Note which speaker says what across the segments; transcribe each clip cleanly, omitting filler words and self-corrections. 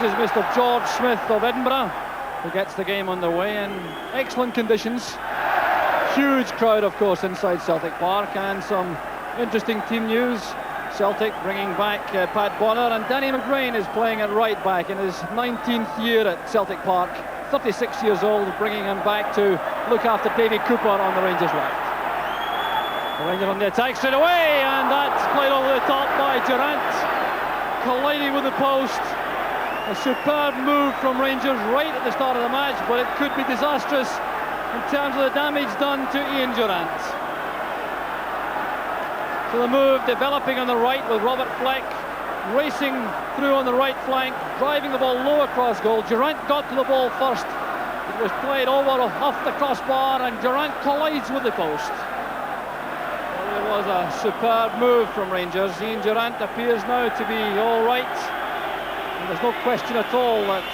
Speaker 1: conditions is Mr. George Smith of Edinburgh, who gets the game underway in excellent conditions. Huge crowd, of course, inside Celtic Park, and some interesting team news. Celtic bringing back Pat Bonner, and Danny McGrain is playing at right back in his 19th year at Celtic Park. 36 years old, bringing him back to look after Davy Cooper on the Rangers left. The Rangers on the attack straight away, and that's played over the top by Durant, colliding with the post. A superb move from Rangers right at the start of the match, but it could be disastrous in terms of the damage done to Ian Durant. So the move developing on the right with Robert Fleck racing through on the right flank, driving the ball low across goal. Durant got to the ball first. It was played over off the crossbar, and Durant collides with the post. Well, it was a superb move from Rangers. Ian Durant appears now to be all right, and there's no question at all that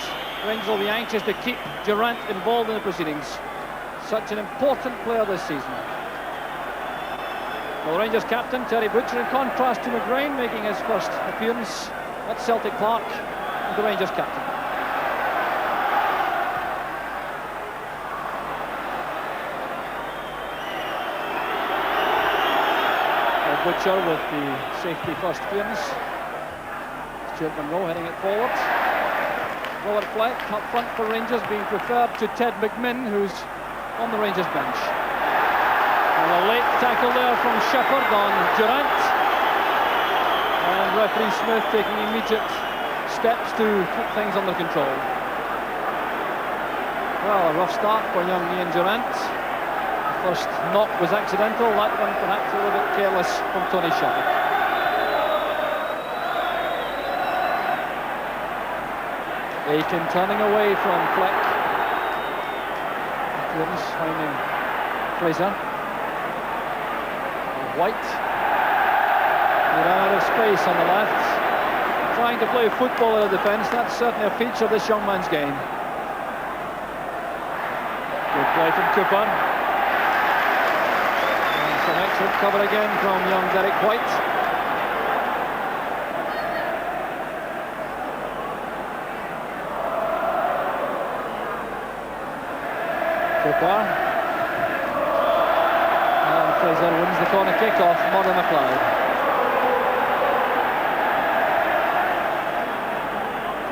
Speaker 1: Rangers will be anxious to keep Durant involved in the proceedings. Such an important player this season. Well, Rangers captain Terry Butcher, in contrast to McGrain, making his first appearance at Celtic Park, the Rangers captain. Well, Butcher with the safety first appearance. Stuart Monroe heading it forward. Robert Fleck up front for Rangers, being preferred to Ted McMinn, who's on the Rangers bench. And a late tackle there from Shepherd on Durant, and referee Smith taking immediate steps to keep things under control. Well, a rough start for young Ian Durant. The first knock was accidental, that one perhaps a little bit careless from Tony Shepherd. Aiken turning away from Fleck. Finding Fraser. White. He ran out of space on the left. Trying to play football in the defence. That's certainly a feature of this young man's game. Good play from Cooper. And some excellent cover again from young Derek White. Cooper. Fraser wins the corner kick-off, Murray McLeod.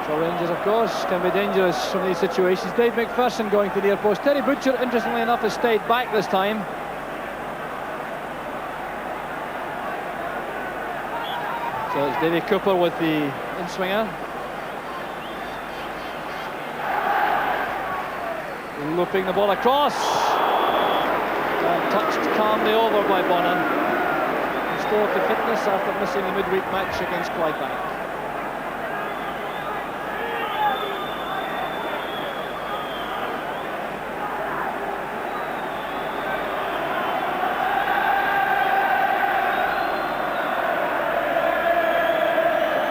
Speaker 1: So Rangers, of course, can be dangerous from these situations. Dave McPherson going to the near post. Terry Butcher, interestingly enough, has stayed back this time. So it's Davy Cooper with the in-swinger. Looping the ball across. Touched calmly over by Bonner. Restored to fitness after missing the midweek match against Clydebank.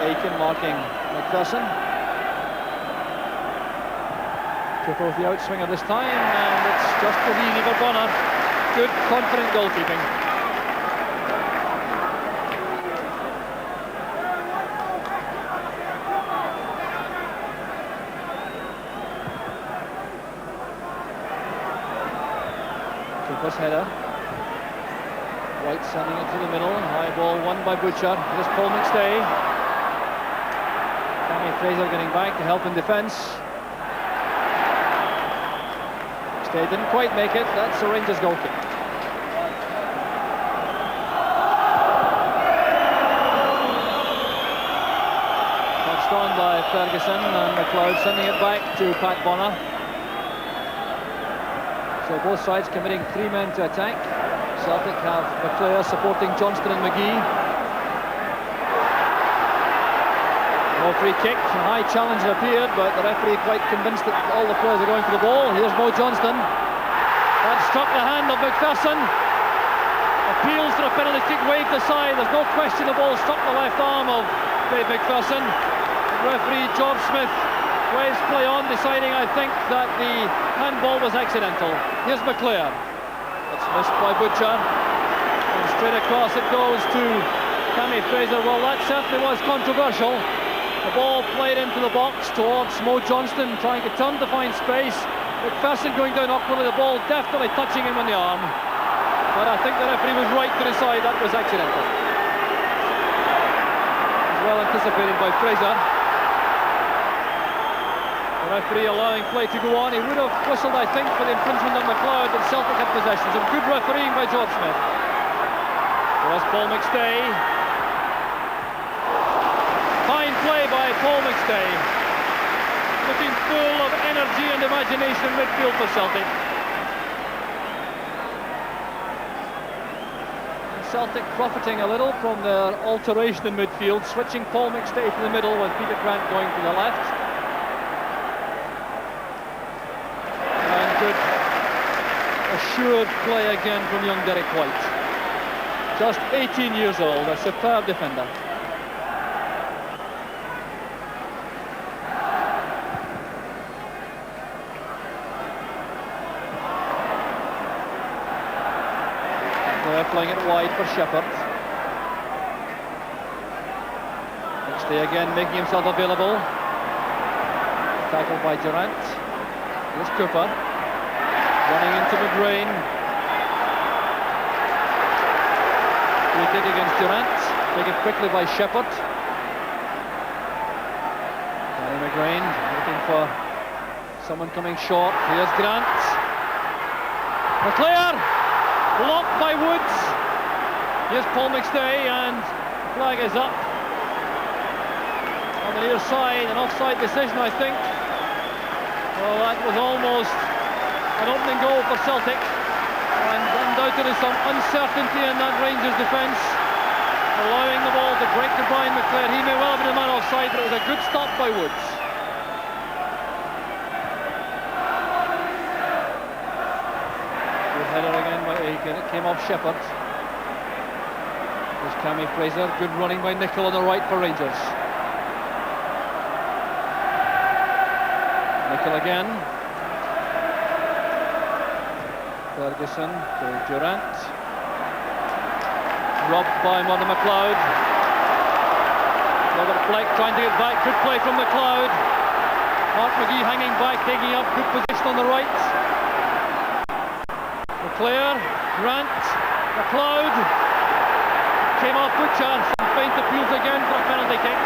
Speaker 1: Aiken marking McPherson. Cooper with the outswinger this time, and it's just too easy for Bonner. Good, confident goalkeeping. Cooper's header. White sending it to the middle. High ball won by Butcher. Here's Paul McStay. Cammy Fraser getting back to help in defence. McStay didn't quite make it. That's a Rangers goal kick. On by Ferguson, and McLeod sending it back to Pat Bonner. So both sides committing 3 men to attack. Celtic have McClare supporting Johnston and McGee. No free kick, a high challenge appeared, but the referee quite convinced that all the players are going for the ball. Here's Mo Johnston. That struck the hand of McPherson. Appeals for a penalty kick waved aside. There's no question the ball struck the left arm of Dave McPherson. Referee George Smith waves play on, deciding, I think, that the handball was accidental. Here's McClare. It's missed by Butcher. And straight across it goes to Cammy Fraser. Well, that certainly was controversial. The ball played into the box towards Mo Johnston, trying to turn to find space. McPherson going down awkwardly, the ball definitely touching him on the arm. But I think the referee was right to decide that was accidental. Well anticipated by Fraser. The referee allowing play to go on. He would have whistled, I think, for the infringement on McLeod, but Celtic had possession. Some good refereeing by George Smith. There's Paul McStay. Fine play by Paul McStay. Looking full of energy and imagination in midfield for Celtic. Celtic profiting a little from their alteration in midfield, switching Paul McStay to the middle with Peter Grant going to the left. And good assured play again from young Derek White. Just 18 years old, a superb defender. They're playing it wide for Shepherd. McStay again making himself available. Tackled by Durant. Here's Cooper. Running into McGrain. Free kick against Durant. Taken quickly by Shepherd. Gary McGrain looking for someone coming short. Here's Grant. McClair! Blocked by Woods. Here's Paul McStay, and the flag is up. On the near side, an offside decision, I think. Well, that was almost an opening goal for Celtic, and undoubtedly some uncertainty in that Rangers defence, allowing the ball to break to Brian McClair. He may well have been a man offside, but it was a good stop by Woods. Header again by Aiken. It came off Shepherd. There's Cammy Fraser. Good running by Nicol on the right for Rangers. Nicol again. Ferguson to Durant. Robbed by Murdo McLeod. Robert Fleck trying to get back. Good play from McLeod. Mark McGee hanging back, taking up. Good position on the right. McClair, Grant, McLeod, came off Butcher, some faint appeals again for a penalty kick.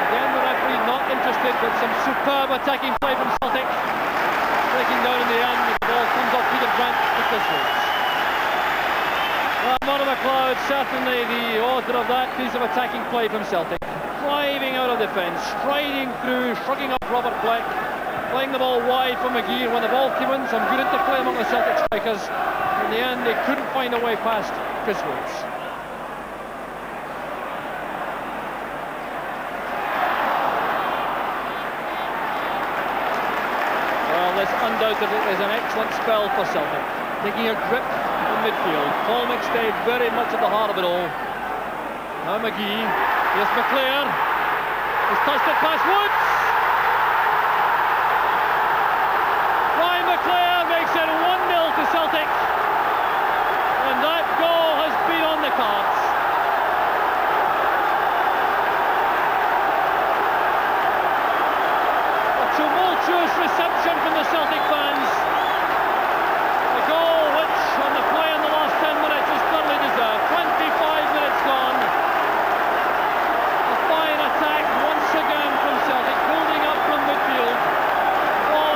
Speaker 1: Again the referee not interested, but some superb attacking play from Celtic. Breaking down in the end, the ball comes off Peter Grant to Cliswold. Well, Murdo McLeod, certainly the author of that piece of attacking play from Celtic. Driving out of defence, striding through, shrugging up Robert Fleck. Playing the ball wide for McGee, and when the ball came in, some good interplay among the Celtic strikers. In the end, they couldn't find a way past Chris Woods. Well, this undoubtedly is an excellent spell for Celtic. Taking a grip in midfield. Paul McStay very much at the heart of it all. Now McGee, here's McClair. He's touched it past Woods. McClair makes it 1-0 to Celtic, and that goal has been on the cards. A tumultuous reception from the Celtic fans. A goal which, on the play in the last 10 minutes, is thoroughly deserved. 25 minutes gone. A fine attack once again from Celtic, building up from midfield.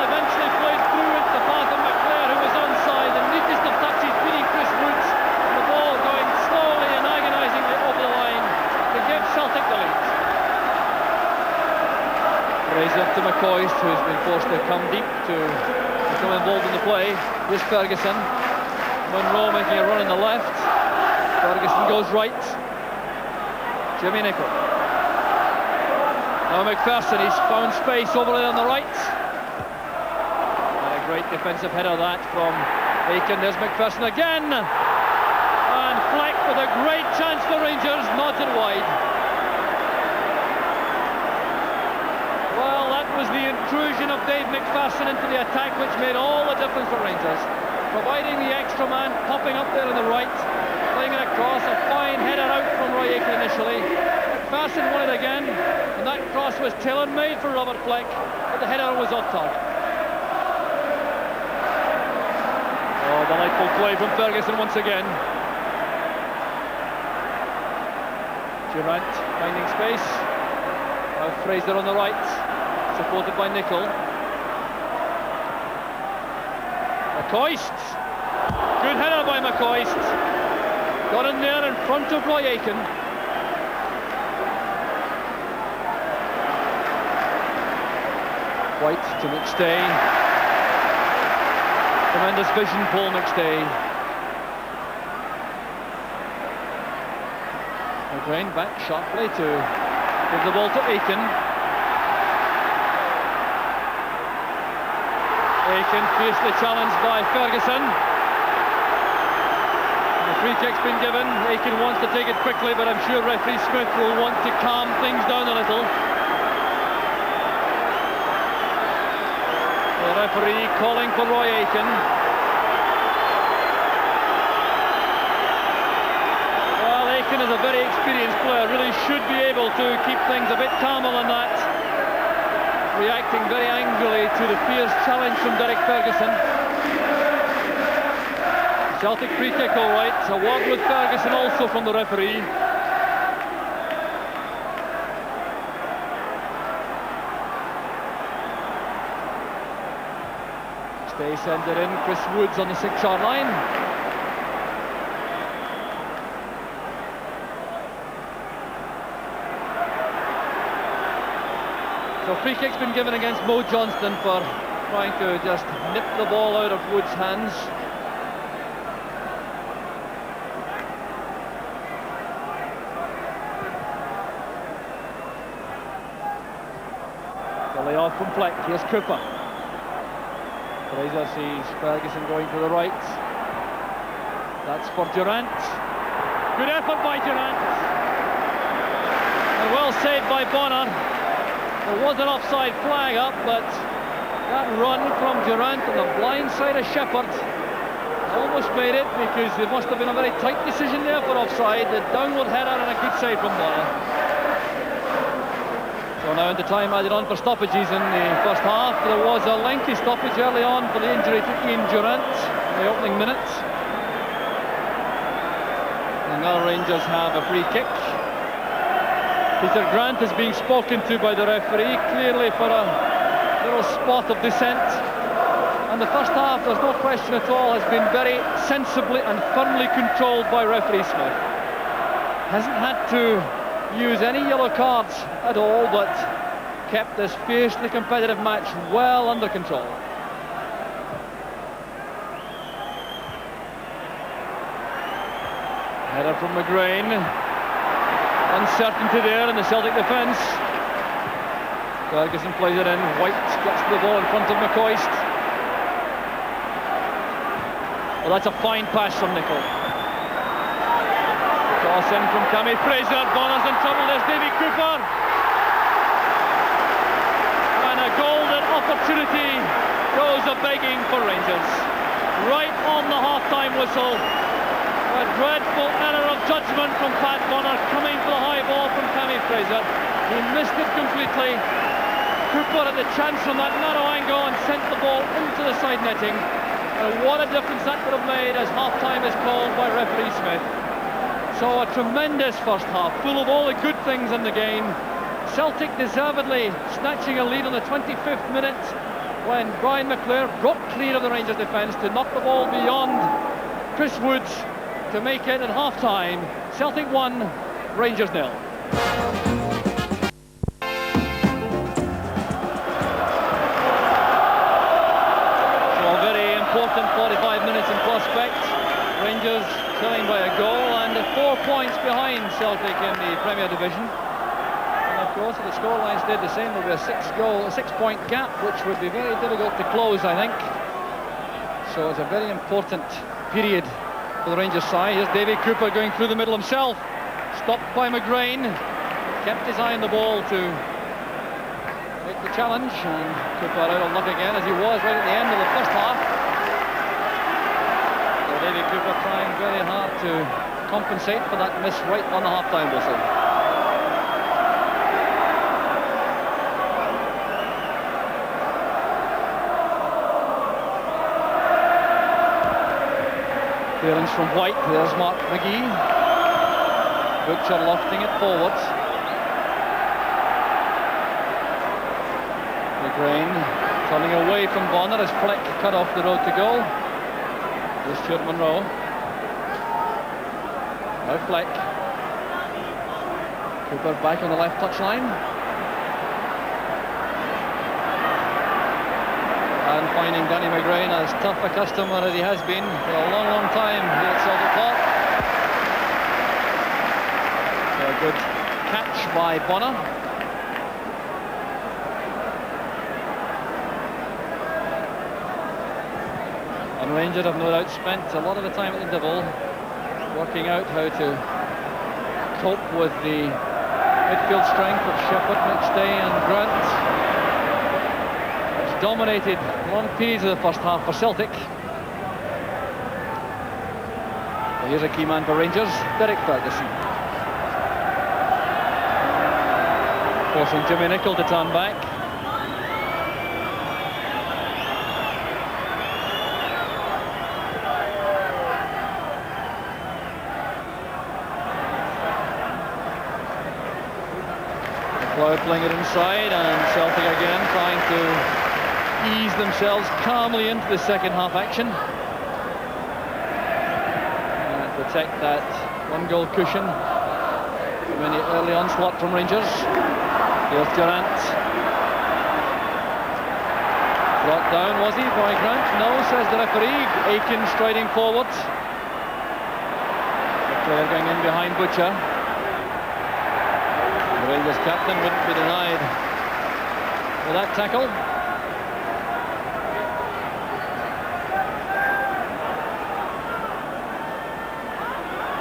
Speaker 1: Eventually played through into the path of McClair, who was onside, and neatest of touches beating Chris Woods, and the ball going slowly and agonisingly over the line to give Celtic the lead. Fraser to McCoist, who's been forced to come deep to become involved in the play. Here's Ferguson. Monroe making a run on the left. Ferguson goes right. Jimmy Nicol. Now McPherson, he's found space over there on the right. Great defensive header that from Aiken. There's McPherson again, and Fleck with a great chance for Rangers, nodded wide. Well, that was the intrusion of Dave McPherson into the attack, which made all the difference for Rangers, providing the extra man popping up there on the right, playing it across. A fine header out from Roy Aiken initially. McPherson won it again, and that cross was tailor-made for Robert Fleck, but the header was off target. Oh, delightful play from Ferguson once again. Durant finding space. Fraser on the right, supported by Nicol. McCoist. Good header by McCoist. Got in there in front of Roy Aitken. White to McStay. Tremendous vision, Paul McStay. McGrain back sharply to give the ball to Aitken. Aitken fiercely challenged by Ferguson. The free kick's been given. Aitken wants to take it quickly, but I'm sure referee Smith will want to calm things down a little. The referee calling for Roy Aitken. Well, Aitken is a very experienced player, really should be able to keep things a bit calmer than that. Reacting very angrily to the fierce challenge from Derek Ferguson. Celtic free kick, all right. A word with Ferguson also from the referee. Stay sends it in. Chris Woods on the 6-yard line. So free kick's been given against Mo Johnston for trying to just nip the ball out of Woods' hands. The layoff from Fleck. Here's Cooper. Fraser sees Ferguson going to the right. That's for Durant. Good effort by Durant. And well saved by Bonner. There was an offside flag up, but that run from Durant on the blind side of Shepherd almost made it, because there must have been a very tight decision there for offside. The downward header and a good save from Bonner. So now into time added on for stoppages in the first half. There was a lengthy stoppage early on for the injury to Ian Durant in the opening minutes. And now Rangers have a free kick. Peter Grant is being spoken to by the referee, clearly for a little spot of dissent. And the first half, there's no question at all, has been very sensibly and firmly controlled by referee Smith. Hasn't had to use any yellow cards at all, but kept this fiercely competitive match well under control. Header from McGrain. Uncertainty there in the Celtic defence. Ferguson plays it in. White gets the ball in front of McCoist. Well, that's a fine pass from Nicol. Cross in from Cammy Fraser. Bonner's in trouble. There's Davy Cooper. And a golden opportunity goes a-begging for Rangers. Right on the half-time whistle. A dreadful error of judgment from Pat Bonner, coming for the high ball from Cammy Fraser. He missed it completely. Cooper had the chance from that narrow angle and sent the ball into the side netting. And what a difference that would have made as half-time is called by referee Smith. So a tremendous first half, full of all the good things in the game. Celtic deservedly snatching a lead on the 25th minute when Brian McClure broke clear of the Rangers defence to knock the ball beyond Chris Woods to make it at half-time. Celtic 1, Rangers 0. So a very important 45 minutes in prospect. Rangers trailing by a goal and 4 points behind Celtic in the Premier Division. And of course, if the scoreline stayed the same, there would be a six-point gap, which would be very difficult to close, I think. So it's a very important period for the Rangers side. Here's Davy Cooper going through the middle himself. Stopped by McGrain. Kept his eye on the ball to make the challenge. And Cooper out of luck again, as he was right at the end of the first half. So Davy Cooper trying very hard to compensate for that miss right on the half-time whistle. Clearance from White, there's Mark McGee. Butcher lofting it forward. McGrain turning away from Bonner as Fleck cut off the road to goal. There's Stuart Monroe. Now Fleck. Cooper back on the left touchline. And finding Danny McGrain, as tough a customer as he has been for a long, long time here at Celtic Park. So a good catch by Bonner. And Rangers have no doubt spent a lot of the time at the interval working out how to cope with the midfield strength of Shepherd, McStay and Grant. It's dominated long periods of the first half for Celtic. Well, here's a key man for Rangers, Derek Ferguson. Forcing Jimmy Nicholl to turn back. McLeod playing it inside, and Celtic again trying to ease themselves calmly into the second half action and protect that one-goal cushion from any early onslaught from Rangers. Here's Durant. Brought down, was he, by Grant? No, says the referee. Aiken striding forward. The player going in behind Butcher. The Rangers captain wouldn't be denied for that tackle.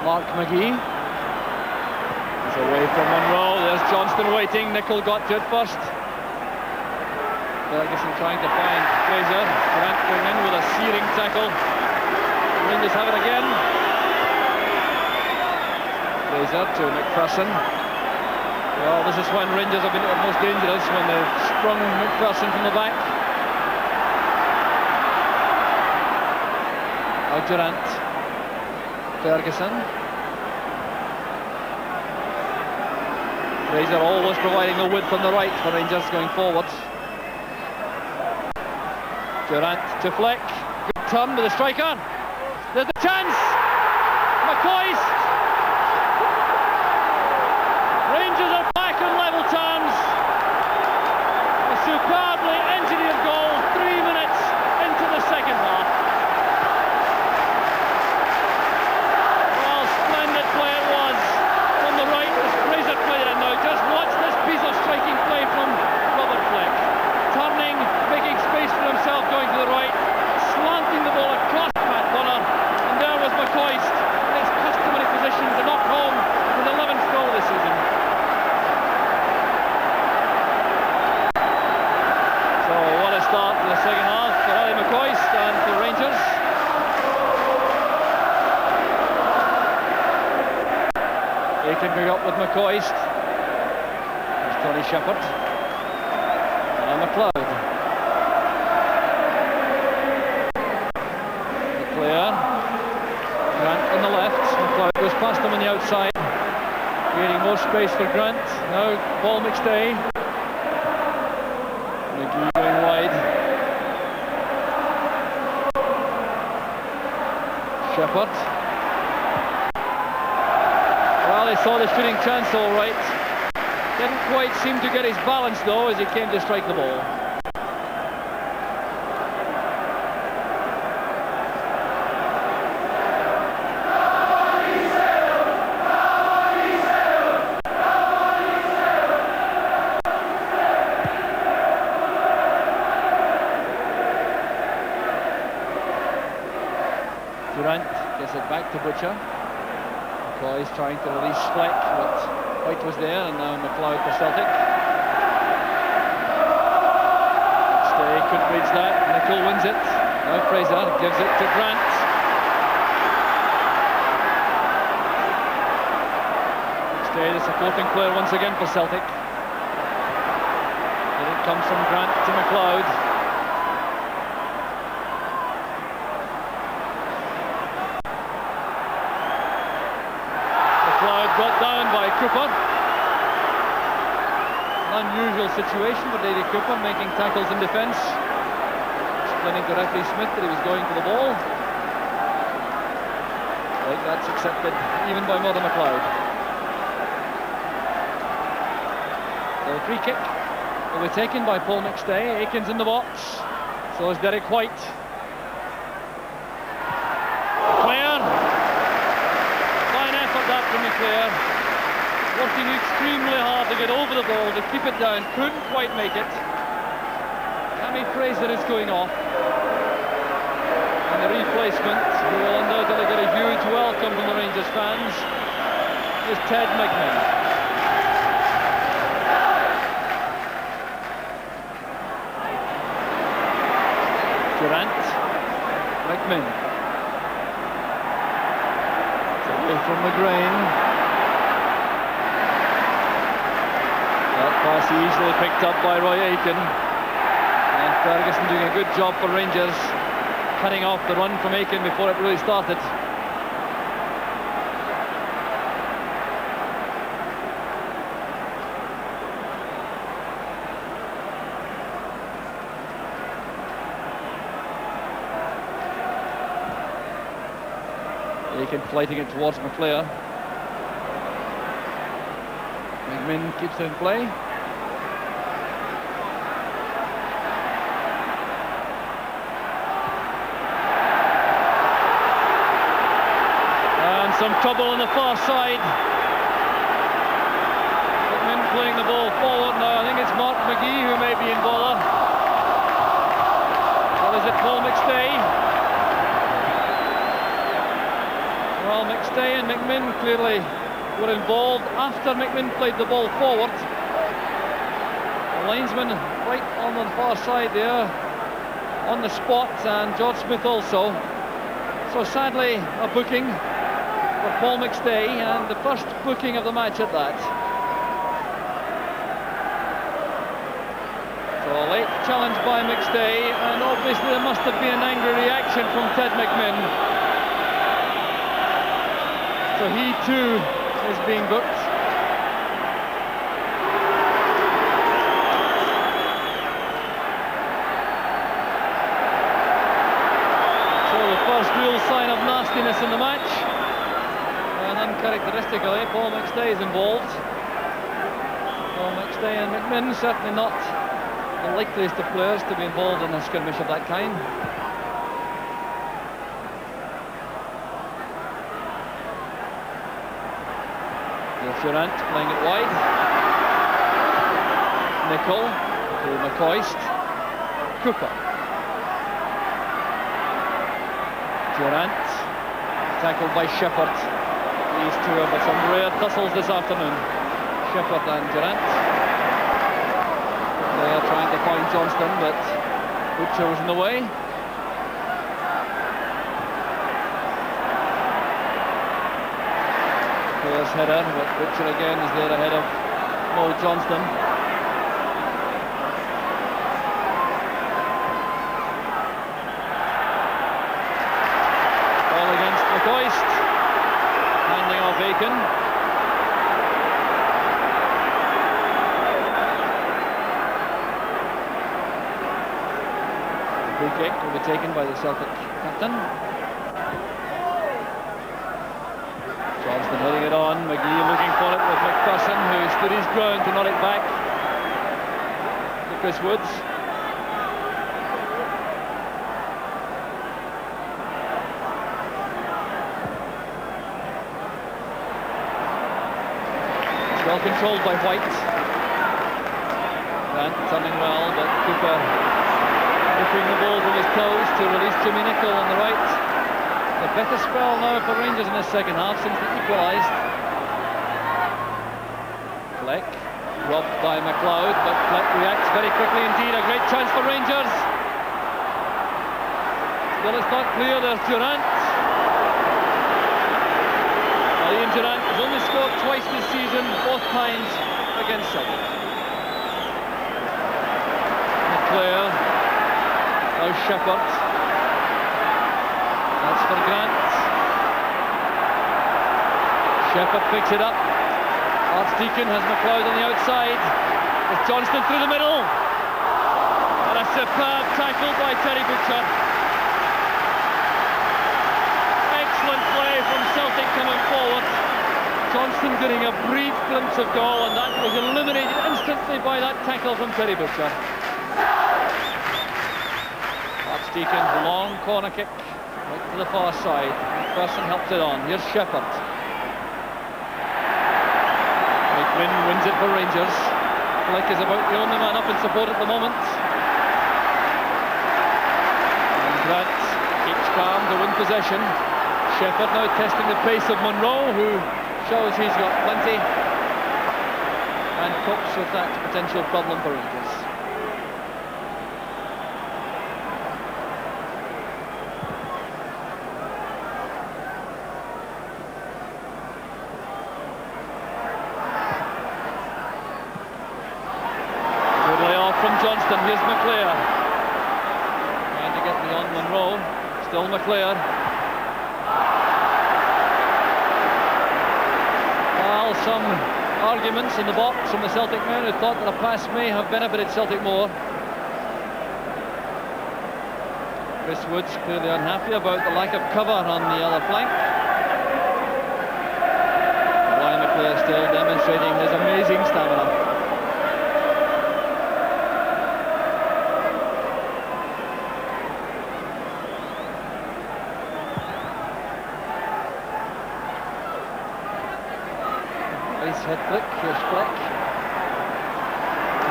Speaker 1: Mark McGee is away from Monroe. There's Johnston waiting. Nicholl got to it first. Ferguson trying to find Fraser. Grant going in with a searing tackle. Rangers have it again. Fraser to McPherson. Well, this is when Rangers have been at their most dangerous, when they've sprung McPherson from the back. Now Durant. Ferguson. Fraser always providing the width on the right for Rangers going forward. Durant to Fleck. Good turn with the striker. There's the chance. McCoist. Rangers are back on level terms. A superbly engineered goal 3 minutes into the second half. Well, splendid play it was from the right as Fraser played it in now. Just watch this piece of striking play from Robert Fleck. Turning, making space for himself, going to the right, slanting the ball across Matt Bonner, and there was McCoist in his customary position to knock home his 11th goal this season. So what a start to the second half for Ali McCoist and for Rangers. He can pick up with McCoist. There's Tony Shepherd. And McLeod. The player. Grant on the left. McLeod goes past him on the outside. Creating more space for Grant. Now Paul McStay. McGee going wide. Shepherd. Well, he saw the shooting chance all right. Didn't quite seem to get his balance though as he came to strike the ball. Durant gets it back to Butcher. McCoy's trying to release Fleck, but White was there, and now McLeod for Celtic. Stay couldn't reach that. Nicholl wins it. Now Fraser gives it to Grant. Stay the supporting player once again for Celtic. And it comes from Grant to McLeod. Cooper. An unusual situation for Davy Cooper, making tackles in defence. Explaining to referee Smith that he was going for the ball. Like that's accepted even by Murdo McLeod. So the free kick will be taken by Paul McStay. Aikens in the box. So is Derek White. Clare. Fine effort that from McClare. Working extremely hard to get over the ball, to keep it down. Couldn't quite make it. Tammy Fraser is going off. And the replacement, who will undoubtedly get a huge welcome from the Rangers fans, is Ted McMinn. Durant, McMinn. It's away from McGrain. That pass easily picked up by Roy Aitken. And Ferguson doing a good job for Rangers, cutting off the run from Aitken before it really started. Aitken flighting it towards McClare. McMinn keeps it in play. And some trouble on the far side. McMinn playing the ball forward now. I think it's Mark McGee who may be in bowler. Or is it Paul McStay? Well, McStay and McMinn clearly were involved after McMinn played the ball forward. The linesman right on the far side there, on the spot, and George Smith also. So sadly, a booking for Paul McStay, and the first booking of the match at that. So a late challenge by McStay, and obviously there must have been an angry reaction from Ted McMinn. So he too is being booked. So the first real sign of nastiness in the match, and uncharacteristically Paul McStay is involved. Paul McStay and McMinn, certainly not the likeliest of players to be involved in a skirmish of that kind. Durant playing it wide. Nicol to McCoist. Cooper. Durant tackled by Shepherd. These two have had some rare tussles this afternoon. Shepherd and Durant. They are trying to find Johnston, but Butcher was in the way. Clare's header, but Butcher again is there ahead of Mo Johnston. Ball against McCoist. Handing off Aitken. The free kick will be taken by the Celtic captain. Johnston heading it on, McGee looking for it with McPherson, who stood his ground to nod it back to Chris Woods. It's well controlled by White. Grant turning well, but Cooper lifting the ball from his toes to release Jimmy Nicol on the right. A better spell now for Rangers in the second half since they equalised. Fleck dropped by McLeod, but Fleck reacts very quickly indeed. A great chance for Rangers. Still it's not clear. There's Durant. Well, Ian Durant has only scored twice this season, both times against Celtic. McClare. Now Shepherd. That's for Grant. Shepherd picks it up. Archdeacon has McLeod on the outside. With Johnston through the middle. And a superb tackle by Terry Butcher. Excellent play from Celtic coming forward. Johnston getting a brief glimpse of goal, and that was eliminated instantly by that tackle from Terry Butcher. Archdeacon's long corner kick right to the far side. McPherson helps it on. Here's Shepherd. McMinn wins it for Rangers. Flick is about the only man up in support at the moment. And Grant keeps calm to win possession. Shepherd now testing the pace of Monroe, who shows he's got plenty, and copes with that potential problem for Rangers. Good layoff from Johnston. Here's McLeod trying to get beyond Monroe. Still McLeod. Some arguments in the box from the Celtic men who thought that a pass may have benefited Celtic more. Chris Woods clearly unhappy about the lack of cover on the other flank. Ryan McLeod still demonstrating his amazing stamina. Head flick, here's Flick.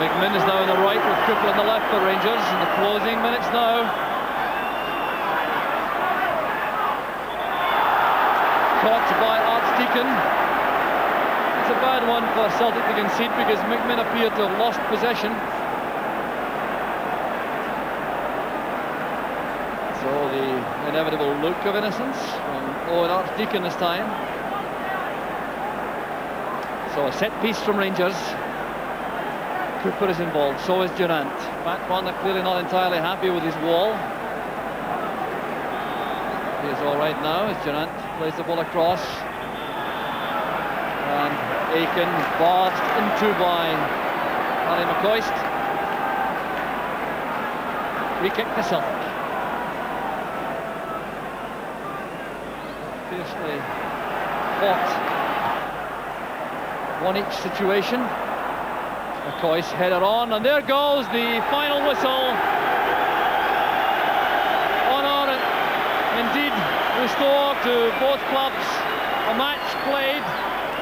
Speaker 1: McMinn is now on the right with Cooper on the left for Rangers in the closing minutes now. Caught by Archdeacon. It's a bad one for Celtic to concede because McMinn appeared to have lost possession. So the inevitable look of innocence from Owen Archdeacon this time. So a set piece from Rangers. Cooper is involved, so is Durant. Matt Bonner clearly not entirely happy with his wall. He is all right now as Durant plays the ball across. And Aiken barged into by Harry McCoist. Free kick to Celtic. Fiercely fought. One each situation. McCoy's header on, and there goes the final whistle. Honour indeed restored to both clubs. A match played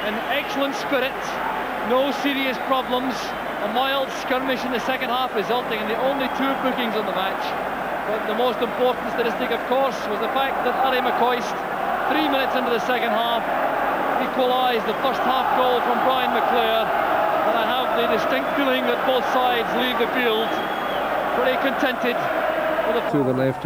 Speaker 1: in excellent spirit, no serious problems. A mild skirmish in the second half resulting in the only 2 bookings on the match. But the most important statistic, of course, was the fact that Harry McCoist, 3 minutes into the second half, equalised the first half goal from Brian McLeod, and I have the distinct feeling that both sides leave the field pretty contented with
Speaker 2: to the left.